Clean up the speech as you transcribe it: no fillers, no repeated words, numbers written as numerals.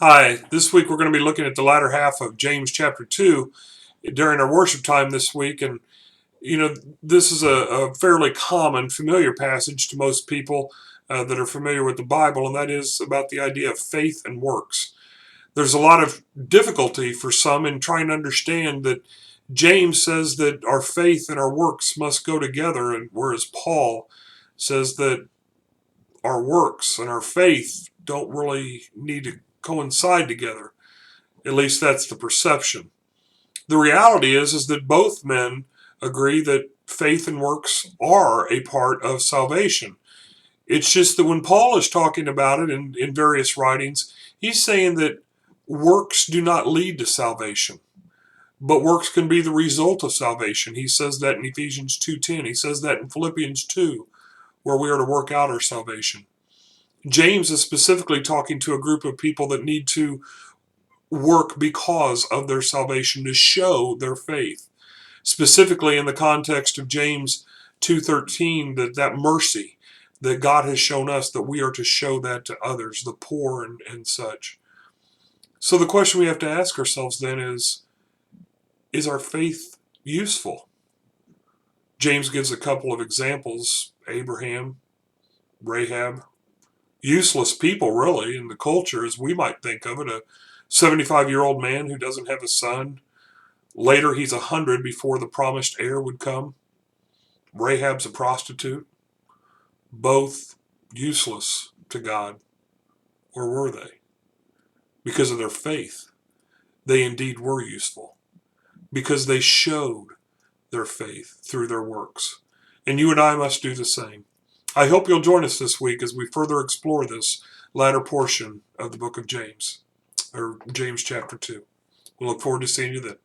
Hi, this week we're going to be looking at the latter half of James chapter 2 during our worship time this week. And, you know, this is a fairly common, familiar passage to most people that are familiar with the Bible, and that is about the idea of faith and works. There's a lot of difficulty for some in trying to understand that James says that our faith and our works must go together, and whereas Paul says that our works and our faith don't really need to coincide together. At least that's the perception. The reality is that both men agree that faith and works are a part of salvation. It's just that when Paul is talking about it in various writings, he's saying that works do not lead to salvation, but works can be the result of salvation. He says that in Ephesians 2:10. He says that in Philippians 2, where we are to work out our salvation. James is specifically talking to a group of people that need to work because of their salvation to show their faith. Specifically in the context of James 2:13, that mercy that God has shown us, that we are to show that to others, the poor and such. So the question we have to ask ourselves then is our faith useful? James gives a couple of examples: Abraham, Rahab, useless people really in the culture as we might think of it. A 75-year-old man who doesn't have a son. Later, he's 100 before the promised heir would come. Rahab's a prostitute. Both useless to God. Or were they? Because of their faith, they indeed were useful. Because they showed their faith through their works. And you and I must do the same. I hope you'll join us this week as we further explore this latter portion of the book of James, or James chapter 2. We look forward to seeing you then.